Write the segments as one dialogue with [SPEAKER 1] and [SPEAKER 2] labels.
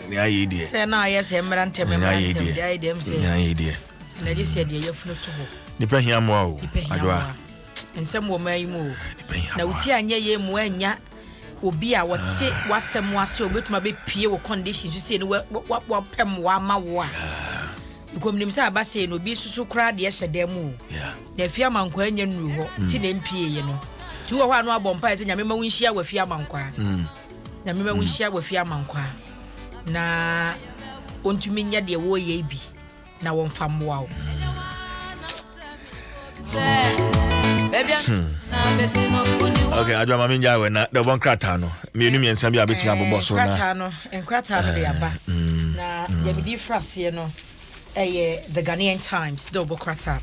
[SPEAKER 1] ni aye die
[SPEAKER 2] say na yes emrante me mrante dey dem say
[SPEAKER 1] ni aye die
[SPEAKER 2] na dey say dey yefunu to ho
[SPEAKER 1] nipa hia mo o adwa
[SPEAKER 2] ensem wo mai mu na uti anya ye mu anya obi a wote wasem wase obetuma be pie wo condition so say ni wa pem wa ma wo a ikomnim say abase no bi susu kra de hyedem mu na afia mankwa anya nuru ho ti na mpie ye no ti wo ho anu abompa say nyame ma wunhia wa afia mankwa nyame ma wunhia wa afia mankwa na ontumi nya de wo ye bi na won fam wa o
[SPEAKER 1] okay, I don't mean ya when the one krata no. Me nu miensa bi abetina bobo so na.
[SPEAKER 2] Krata no, en krata no de aba. Na ye me di frase no the Ghanaian Times double krata.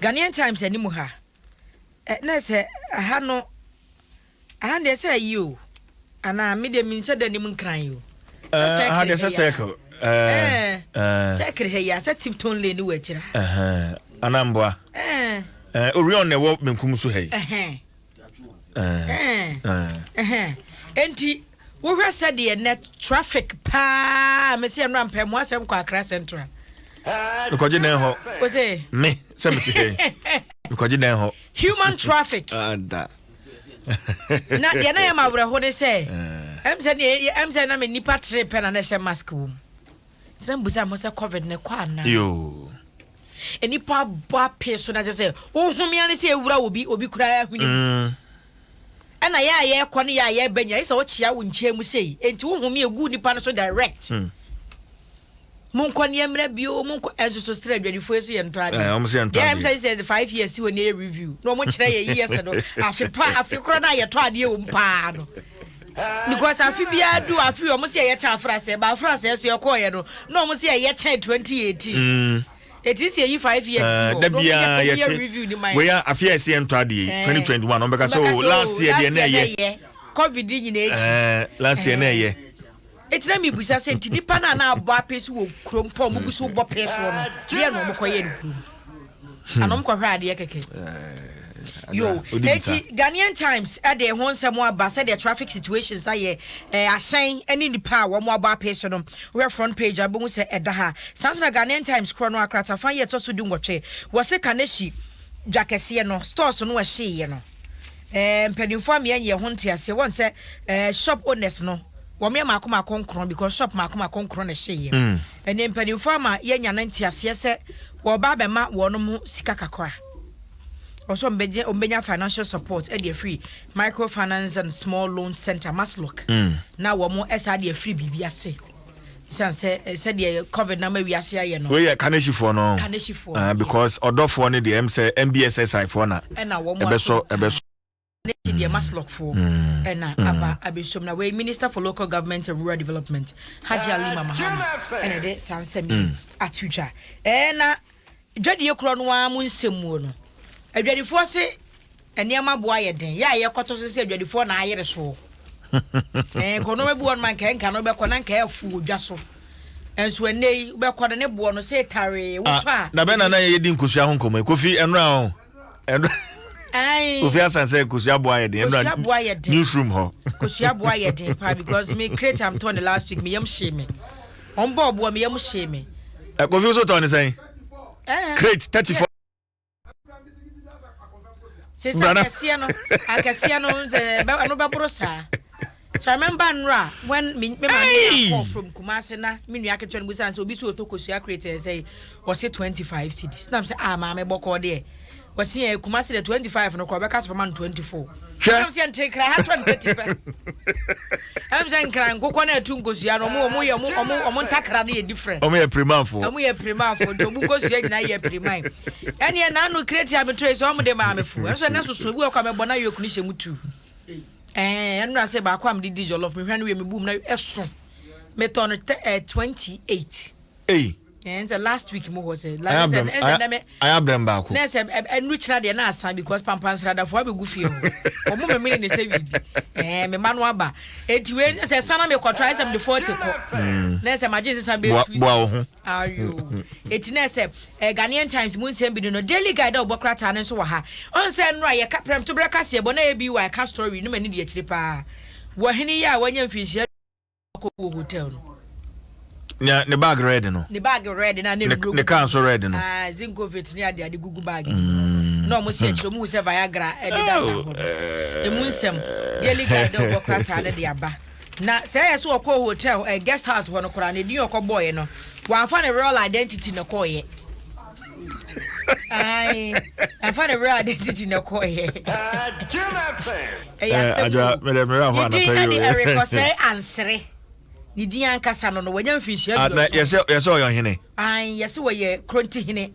[SPEAKER 2] Ghanaian Times animu ha. Na se ha no aha de say you ana me de min say da nim nkran you.
[SPEAKER 1] Ha de say circle.
[SPEAKER 2] Circle he ya say tipton le ni wa kira.
[SPEAKER 1] Anamboa. Orion ne wo menkum so hey.
[SPEAKER 2] Enti wo hwe said the net traffic pa me say no ampem wo asem kwa Accra Central.
[SPEAKER 1] Because you know
[SPEAKER 2] wo say
[SPEAKER 1] me 70 hey. Because you know
[SPEAKER 2] human traffic.
[SPEAKER 1] Da.
[SPEAKER 2] Na de na yama wure ho ne say em say na me nipa trip na na she mask wo. Sem busa mo say covid ne kwa na.
[SPEAKER 1] Yo.
[SPEAKER 2] Enipa ba peso na just say ohumi ane say ewura obi kura ahuni ana ya kone ya benya isa wo chia wo nchia mu sei enti ohumi egu nipa no so direct mun kone emra bio mun ko enso so stra adwadifo eso ye ntwa de
[SPEAKER 1] o mo se ntwa
[SPEAKER 2] de say 5 years si woni review no mo kire ye years no afi kora na ye to ade o mpa no because afi bia do afi o mo se ye cha frase ba frase eso ye ko ye no mo se ye cha 2018 it is a 5 years
[SPEAKER 1] ago. We are a few years into 2021. Because last year the year
[SPEAKER 2] COVID in
[SPEAKER 1] last year na
[SPEAKER 2] it's not me busa senti nipa na na abo apesu wo krompo mo guso bo peso no dia no mo koye no krum anom ko hwa ade keke yo eti Ghanaian Times ade ho nsemo aba say the traffic situations aye asen any nipa wo mo abo apeso no we front page abo say eda ha Samsung Ghanaian Times kro no akrata fan ye to so di ngotwe wo se kaneshi jakese no stores no ahye ye no mpanimfo me ye ho ntiase won say shop owners no wo me makoma konkron because shop makoma konkron na hye ye ene mpanimfo ma ye nya na ntiase se wo ba be ma wo no mu sika kakra also ombenya financial support at the free microfinance and small loan center Maslock now wo mo esa de free bibia se say the covid na ma wi ase aye no
[SPEAKER 1] we kaneshi for no because odofo ne the say MBSSI for na
[SPEAKER 2] wo mo
[SPEAKER 1] ebeso
[SPEAKER 2] the Maslock for na aba abesom na we Minister for Local Government and Rural Development Haji Ali Mahama and de sansemi atuja na dwade ye kro no wa mu nsemu no adwadifo se eniama boa ye den ya ye koto se adwadifo na ayere so kono mebu on man kan no be kona nka afu odwa so enso enei be kona ne bo no se tare wo pa
[SPEAKER 1] na be na ye di nkusua ho nkomo kofi enra ho ai kofi asanse kusua boa ye den enra newsroom ho
[SPEAKER 2] kusua boa ye den pa because me create am to the last week me yam shame on bob me yam shame
[SPEAKER 1] kofi so to ne say create 34
[SPEAKER 2] se sa akasia no ze ba no ba brosa so I remember nra when me call from Kumasi na me nua keto no busa so obi so otokosua create say was it 25 cedis na me say ma me boko there was here Kumasi the 25 no ko be cast for man 24 I'm saying take cry ha 25 I'm saying cry nkoko na atu nkosua no omo ntakra na different
[SPEAKER 1] omo ye prima for
[SPEAKER 2] do bu nkosua nyina ye prima ene na no create am trace omo de ma amefu so na soso bi kwa me bona yoku ni hyemu tu enu ase ba kwa am di jollof me hwan we me boom na eso me ton 28 and the last week mo was I
[SPEAKER 1] have them back
[SPEAKER 2] na say enu kira de na asan because pampans rada for be gufi o mo me ne say bibi me manu aba eti we say sana me ko try some the 40 ko na say ma Jesus be
[SPEAKER 1] two
[SPEAKER 2] ayo eti na say Ghanaian Times mun say bi no daily guide obokrata ne so wa ha on say no ye ka prem to breka se bo na e bi wa ka story no mani de akire pa wo hene ya wanya mfinhia ko hotel no
[SPEAKER 1] Yeah, the bag red no.
[SPEAKER 2] The bag red na
[SPEAKER 1] the can so red no.
[SPEAKER 2] Zinco vet near the gugu bag. No mo say chiro mu se Viagra e de da ho. E mu nsem daily guide go kwata de aba. Na say so okọ hotel guest house ho no kora na di okọ boy no. Wa fa ne real identity no ko ye. I found a real identity no ko ye.
[SPEAKER 1] Adwa me ho na pay you.
[SPEAKER 2] Say answer. Ni di ankasa no wanya mfihia bi.
[SPEAKER 1] Yes o hene.
[SPEAKER 2] Yes we ye kronti hene.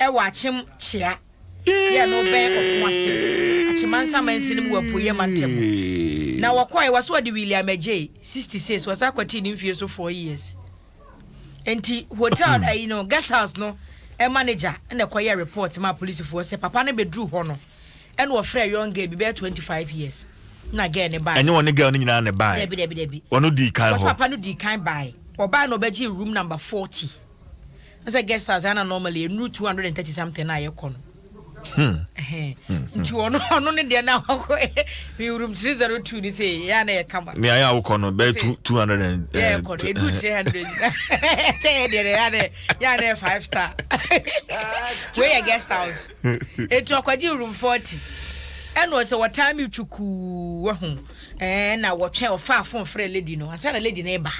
[SPEAKER 2] E wa achim chia. Ye no ben ofwase. Achimansa mansi mu wapoye mantem. Na wakoy waso de William J 66 was akwati ni mfie so 4 years. Enti hotel you know guest house no e manager na koye report ma police for say papa na bedru ho no. E no ofre young girl be 25 years. Na girl ne buy. Enye
[SPEAKER 1] won girl ni nyina ne buy.
[SPEAKER 2] Debi.
[SPEAKER 1] Wonu di kan ho.
[SPEAKER 2] Was papa no di kan buy. Oba no beji room number 40. As a guest house ana normally no 230 something na ye kono. Nti ono ne de na ho room 302 ni say ya na ye kama.
[SPEAKER 1] Me aya wo kono be 200 and
[SPEAKER 2] yeah kono e do 300. Say de ya na 5 star. We a guest house. E to akwaji room 40. And was what time you took and now what chair of far from free lady no. I said a lady neighbor.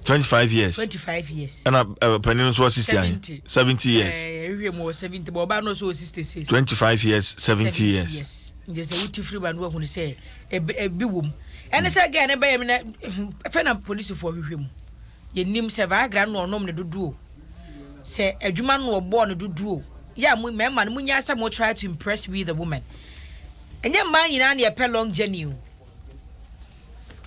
[SPEAKER 1] 25 years.
[SPEAKER 2] 25 years.
[SPEAKER 1] And a penance was 70 years.
[SPEAKER 2] We more 70, but no so 66.
[SPEAKER 1] 25 years, 70 years.
[SPEAKER 2] Yes. Just a witty free one who say a bewum. And I said again, a friend of police for him. Your name Seva grand or nom do do. Say a Juman were born to do. Yeah, remember, Munyasa more try to impress with the woman. And your man in a long journey.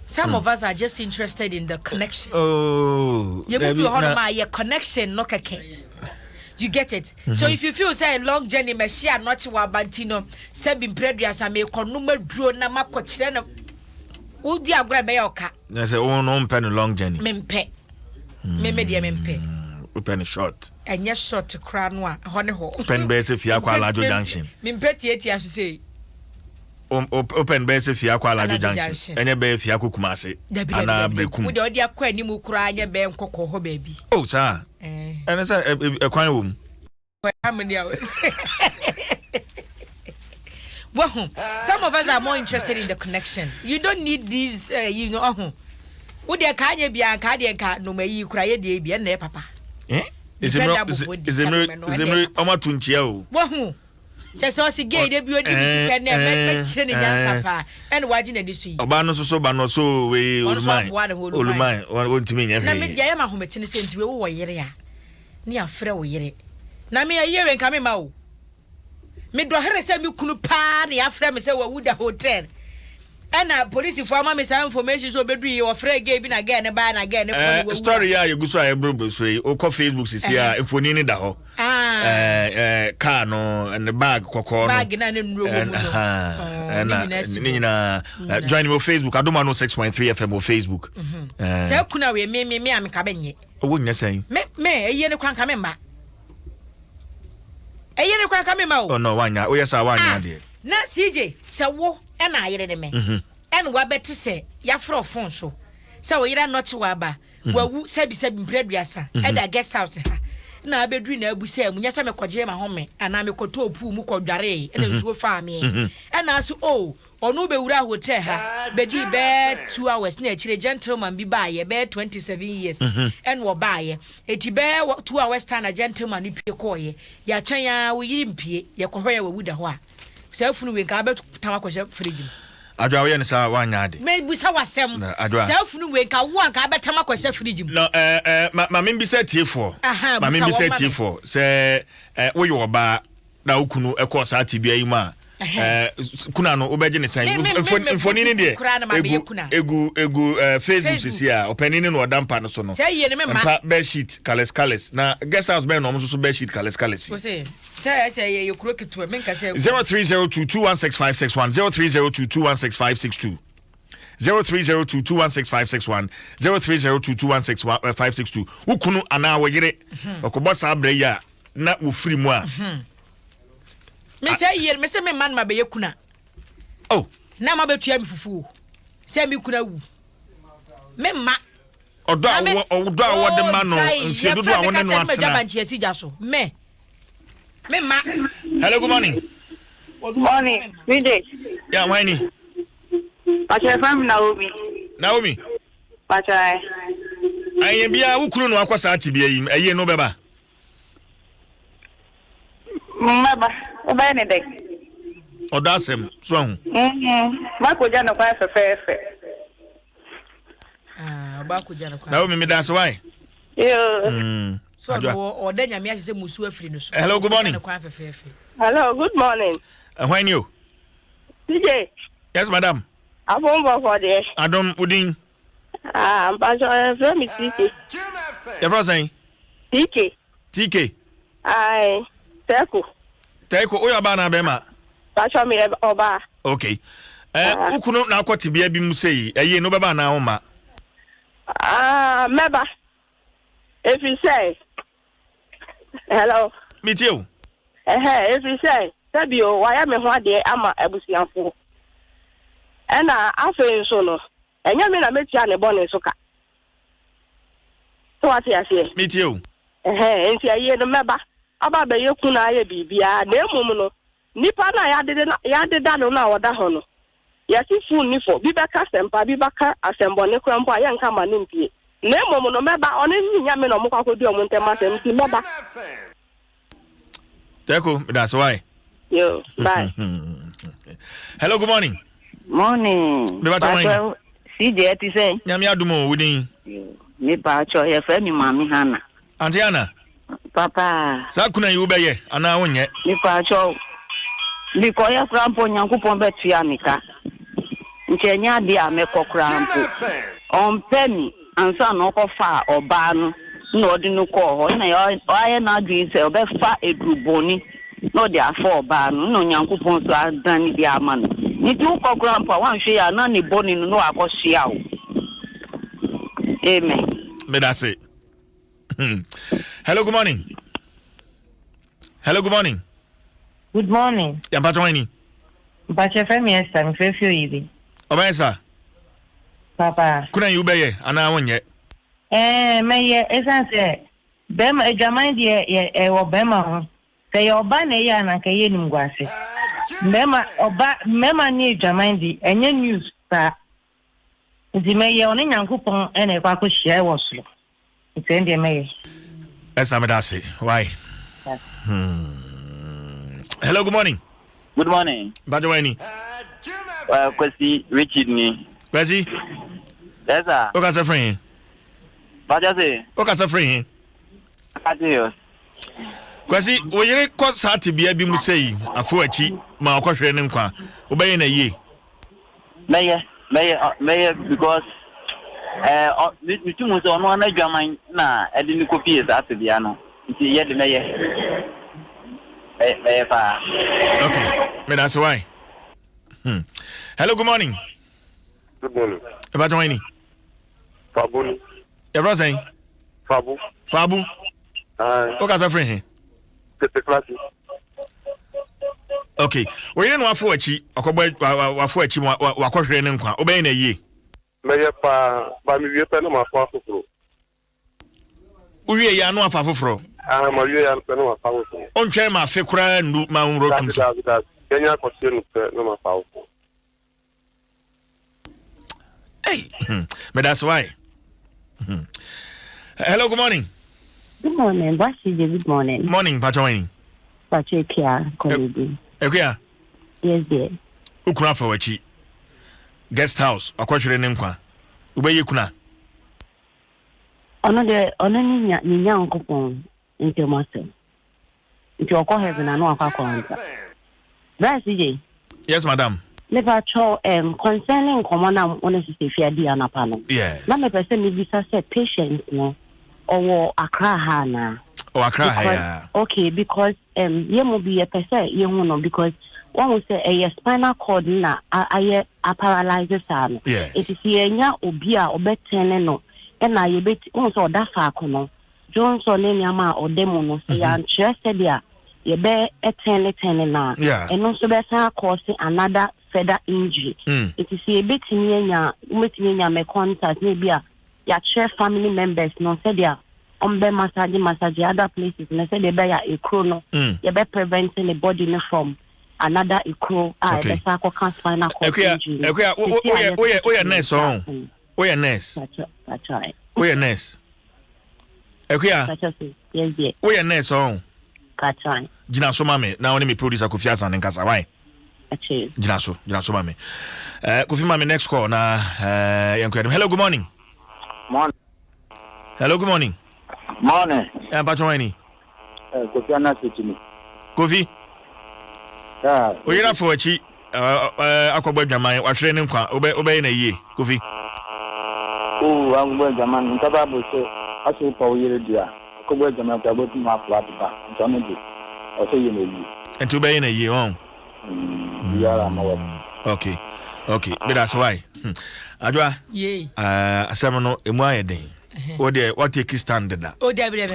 [SPEAKER 2] Some of us are just interested in the connection.
[SPEAKER 1] Oh,
[SPEAKER 2] you move your connection, no keke. You get it? So if you feel say a long journey, Messiah, not to Abantino, Sebin Predrias, I may consumer drone, Namako China. Would you grab a yoka?
[SPEAKER 1] There's a own pen a long journey.
[SPEAKER 2] Mempe. Memedia mempe.
[SPEAKER 1] Open short.
[SPEAKER 2] And yes, short to crown honey hole.
[SPEAKER 1] Pen base if you are quite large junction.
[SPEAKER 2] Mimpeti, I have to say.
[SPEAKER 1] Open base if you are quite large junction. And a bay if you are Kumasi. Anna Becum. Would you acquaint him who cry a bear cocoa baby? Oh, sir. And it's a quiet room.
[SPEAKER 2] How many hours? Well, some of us are more interested in the connection. You don't need these, you know. Would there can you be a cardiac card? No, may you cry a day be a papa. Eh? Is it Amatunchio? Well, just also gay debut and watching this week. Obano so bano so we will mind. Want to mean every day. I'm a home tennis to a year. Near Frew yere. Nami a year and coming out. Midwa send me kunupa after me say what would the hotel. And police informer me some information so bedri you afraid giving again and ban again. Story ya you go so I bro so o ko Facebook is here infoni ni da ho. Car no and the bag kokoro. Bag na ne nro mu no. Join me on Facebook Adom 106.3 FM on Facebook. Say kuna we me am ka benye. O wonya say. Me eye ne kwan ka me mba. Eye ne kwan ka me ma o. Oh no wanya. O yes wanya de. Na CJ say wo e na ayere de me en wa beti se ya fro phone so se wo yira no che wa ba wa wu sabi mpreduasa e da guest house ha na abedru na abu se munya se me koje ma home ana me koto opu mu kodware e na nsuo fa me e na so oh onu be wura hotel ha bedi be 2 hours na chire gentleman bi ba ye be 27 years en wo ba ye eti be 2 hours time na gentleman ni pie ko ye ya twan ya wo yiri mpie ye ko hoye wa wuda ho a selfunu we ka be tama ko fridge
[SPEAKER 1] adwa we ne sa wanya ade
[SPEAKER 2] me bu sa wasem selfunu we ka wo ka be tama ko fridge
[SPEAKER 1] no ma me bi sa tie4 ma me bi sa tie4 se wo yo ba na okunu e ko sa tibia yi ma kuna no obeje ne san infoni ne de egu Facebook sisi a openi ne no odampa no so no mpa bed sheet kales na guest house be no so bed sheet kales o say you kuro kitu me nka say 0302216561 0302216562 0302216561 0302216562 ukunu ana wogire okobo sa abre ya na wo free mu a me say year me say me man ma be yakuna oh na ma betua me fufu say me kuna wu me ma odo a de ma no nsedu do a won no atena
[SPEAKER 2] me ma
[SPEAKER 1] hello good morning
[SPEAKER 3] DJ
[SPEAKER 1] yeah why
[SPEAKER 3] Pacha from Naomi Pacha
[SPEAKER 1] ayen bia wukuru no akwasa ati bia yi aye no beba
[SPEAKER 3] Mama oba ne de
[SPEAKER 1] odo asem so hu
[SPEAKER 3] ma ko ja no kwa fefe
[SPEAKER 2] oba ko ja no kwa
[SPEAKER 1] Naomi me das why
[SPEAKER 3] yo
[SPEAKER 2] so no oda nyame ase musu afiri no so
[SPEAKER 1] hello good morning
[SPEAKER 3] hello good morning
[SPEAKER 1] when you
[SPEAKER 3] DJ
[SPEAKER 1] yes madam
[SPEAKER 3] abombo for there
[SPEAKER 1] Adom udin
[SPEAKER 3] Pacha from TK
[SPEAKER 1] you from saying TK
[SPEAKER 3] ai Teko
[SPEAKER 1] oya ba na be ma
[SPEAKER 3] Pacha me oba
[SPEAKER 1] okay ukunu na akwati bia bi mu sei aye no beba na homa
[SPEAKER 3] meba if you say hello
[SPEAKER 1] meet you
[SPEAKER 3] if you say sabio why am ho ade ama abusianfo ena afen so no enya me na metia ne bone so ka so what you say
[SPEAKER 1] meet you
[SPEAKER 3] enti aye no meba aba be yeku na aye bibia na emum no nipa na ya de no na woda ho no ya si fu ni fo bi beka sempa bi baka asembo ne krampo aye nka ma ne mpie na emum no meba one nya me no mo kwakodi o mo ntema sem ti meba
[SPEAKER 1] Teko that's why
[SPEAKER 3] yo bye
[SPEAKER 1] hello good morning
[SPEAKER 3] me ba CJ ti say
[SPEAKER 1] nyame adumo wudin
[SPEAKER 3] me ba cho ye fa mi mami hana
[SPEAKER 1] auntie Anna
[SPEAKER 3] papa
[SPEAKER 1] sa kuna yi ubeye ana wonye
[SPEAKER 3] me pa cho bi ko ya krampo nyankopon betua mika nchenya de a me kokrampo on pemi ansa no ko fa oba no na odi no ko ho na ya na adu se obefa eduboni no de afa oba no no nyankopon so adan di ama no ni tu kokrampo wan hwe ya na ne boni no akohia o amen
[SPEAKER 1] me that's it hello good morning
[SPEAKER 4] Good morning.
[SPEAKER 1] Ya patwani.
[SPEAKER 4] Bache femi esta mi fefio ibi.
[SPEAKER 1] Obensa.
[SPEAKER 4] Papa.
[SPEAKER 1] Kuna yubeye ana wonye.
[SPEAKER 4] Meye esanse bema ejaman die wo bema ho. Se yo ba na ya na ka ye nimguase. Mema ni ejaman di enye news pa. Ndi meye oni nyankopon ene kwa ko hia wo so. Ntende meye.
[SPEAKER 1] Esa me dase. Why? Hello, good morning.
[SPEAKER 5] Good morning.
[SPEAKER 1] Badwani.
[SPEAKER 5] Kwesi Richard ni.
[SPEAKER 1] Kwesi?
[SPEAKER 5] Yes, sir.
[SPEAKER 1] Oka sa friend.
[SPEAKER 5] Badase.
[SPEAKER 1] Oka sa friend.
[SPEAKER 5] Adios.
[SPEAKER 1] Kwesi, wo yere ko sa te bia bi mu sei, afo achi ma okwahwe ne nkwa. Obeye na ye.
[SPEAKER 5] Meye because mi tumu so no na adwaman na edi ni copy sa te bia no. Nti ye de meye.
[SPEAKER 1] Okay, that's why. Hello, good morning.
[SPEAKER 6] Good morning.
[SPEAKER 1] About Wayne.
[SPEAKER 6] Fabu.
[SPEAKER 1] Everyone saying? Fabu. Okay, that's a friend. Okay. We didn't want for a cheat. Or for a cheat. What ne nkwa. Obey na ye.
[SPEAKER 6] Meye pa mi wie pe no ma fa foforo.
[SPEAKER 1] Uwie ya no afa foforo.
[SPEAKER 6] Ma wie ya pe no ma fa foforo.
[SPEAKER 1] On twa ma fe kura ndu ma nro tunso.
[SPEAKER 6] Kenya ko se no pe no ma fa foforo.
[SPEAKER 1] Hey, but that's why. Hello, good morning.
[SPEAKER 4] Good morning, Bashi. Good morning.
[SPEAKER 1] Morning, Patwani.
[SPEAKER 4] Pachekia, Kobe.
[SPEAKER 1] Ekia.
[SPEAKER 4] Yes, dear.
[SPEAKER 1] Ukuna for wachi. Guest house. Akwahwere ne nkwa. Ubeye kuna.
[SPEAKER 4] Ono ni nyankopon into master. Into okọ heaven na no akwa. Bashi.
[SPEAKER 1] Yes, madam.
[SPEAKER 4] Never cho concerning common honestly fear di anapano.
[SPEAKER 1] Yes.
[SPEAKER 4] Na me pese me bisa say patient no or Accra ha na.
[SPEAKER 1] Oh, Accra ha.
[SPEAKER 4] Okay, because ye mo be a pese ye hu no because one will say a spinal cord na aye a paralysis am.
[SPEAKER 1] Yes.
[SPEAKER 4] It is nya obi a obetene no e na ye beti on so da fa akono. Johnson ne nyama o demo no say an chese dia ye be etene na. And also be sa cause another further injury. It is a bit in me contact maybe share family members no said ya massage other places and I said they buy a chrono you be preventing the body from another equal the circle can't find out
[SPEAKER 1] oh nurse on oh nurse
[SPEAKER 4] that's right
[SPEAKER 1] oh nurse
[SPEAKER 4] yes
[SPEAKER 1] oh nurse on
[SPEAKER 4] that's right
[SPEAKER 1] Jina so mame na woni me producer Kofi Asan nkasa why Jina so mame Kofi mame next call na hello good morning hello good morning Pacho wani
[SPEAKER 5] Kofi Asan
[SPEAKER 1] Kofi oyira for chi akọgba dwaman wa hwere ne nkwa obey na yie Kofi
[SPEAKER 5] akọgba dwaman ntaba bo so aso pa oyire dia akọgba dwaman ka botu ma flat ba ntano bi o se ye na yie
[SPEAKER 1] enti obey na yie on
[SPEAKER 5] yara ma wa
[SPEAKER 1] okay but that's why adwa asem no emu ayeden o de what take stand da
[SPEAKER 2] o de be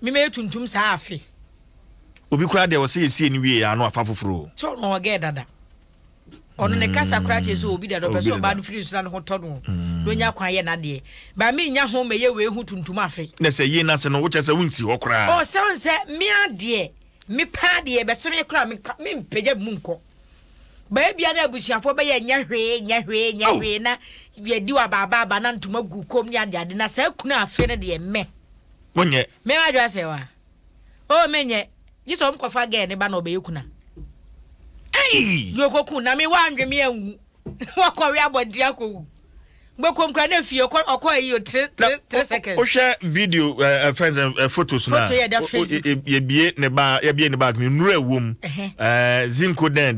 [SPEAKER 2] me me tuntum sa afi
[SPEAKER 1] obi kura de wo se yesi ni wie ya no afa foforo
[SPEAKER 2] so no ge dada ono ne kasa kura che so obi da do person ba no free so na ho to no do nya kwan ye na de ba me nya ho me ye we hu tuntum afi
[SPEAKER 1] na se yi na se no wo che se wunsi ho kura
[SPEAKER 2] o se nse me ade me pa de be se me kura me mpege mu nko ba bia na abusiafo be ye nya hwe na ye di wa baba na ntuma gu kom ni ade na se kuna afi ne de me
[SPEAKER 1] wonye
[SPEAKER 2] me ma dwa se wa o menye yiso mkofa ge ne ba na obeyekuna yokoku na me wanwe me anwu wakọwe abodi akowu gbekom kra na fie okoyi 3 seconds
[SPEAKER 1] o share video friends photos na ye bie ne ba me nuru awom zinko den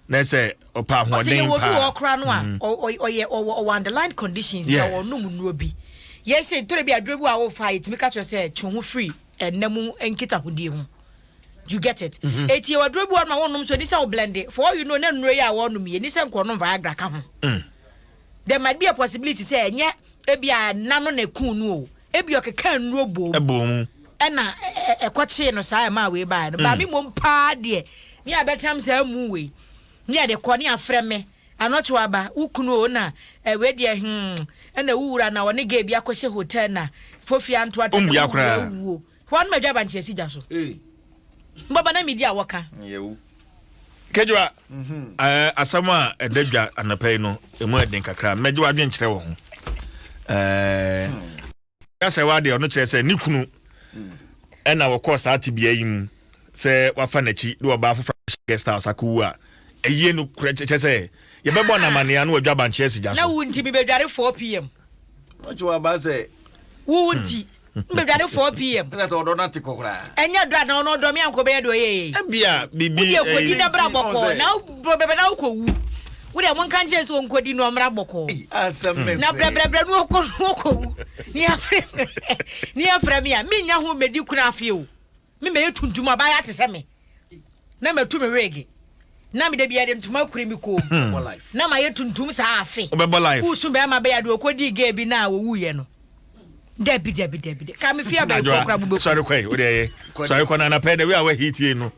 [SPEAKER 1] na say opa hoden pa
[SPEAKER 2] obi okra no a o underline conditions ya wonu mu bi yes say tore bi adrebu a wo fight me catch say chonhu free enemu enkita hudie hu you get it eti wadrobu on ma wonum so ni say blend it for you know na nure ya wonum ye ni say nkono Viagra ka ho there might be a possibility say enye ebia nano na kunu o ebia okeka nuro bo
[SPEAKER 1] ebom
[SPEAKER 2] na ekoche no say ma we ba no ba mi mom pa de ni abetam say mu we ni ade koni afre me anocho aba ukunu o na we de na wuura na woni ga bia kwose hotel na fofia nto ata wuo wan ma dwa banche si jaso mbaba na media waka
[SPEAKER 1] yewu kejwa asama edadwa anapai no emu eden kakra meje wadwen kyerɛ wo ho yasa wade ono kyerɛ sɛ nikunu ɛna wɔkɔ saa tibia yi mu sɛ wafa nachi de wɔba afofra guest house akuwu a ɛyie no kyerɛ sɛ yɛbɛbɔ na mania no wadwa banche si jaso
[SPEAKER 2] na wunti bi bedware 4 pm
[SPEAKER 7] ɔtwa ba sɛ
[SPEAKER 2] wunti mbedware 4 pm
[SPEAKER 7] na to do na te kokora
[SPEAKER 2] enya dra na ono do mi anko be do ye
[SPEAKER 1] bia bibi
[SPEAKER 2] e kodi na bra boko na bebe na ukowu wo de mon kan je so nkodi no mra boko
[SPEAKER 7] asem
[SPEAKER 2] na bra no okowu ni afre mi a mi nya ho medi kuna afi o mi me yetuntum aba ya te se me na metu me rege na me de bia de ntuma kure mi ko na ma yetuntum sa afi
[SPEAKER 1] obebo life
[SPEAKER 2] usu be ma be ya do okodi ge bi na wo wuye no Debi. Ka me fia ba fo kra bubu.
[SPEAKER 1] Sorry kwai, o de sorry kwa na pay the way we hit you no.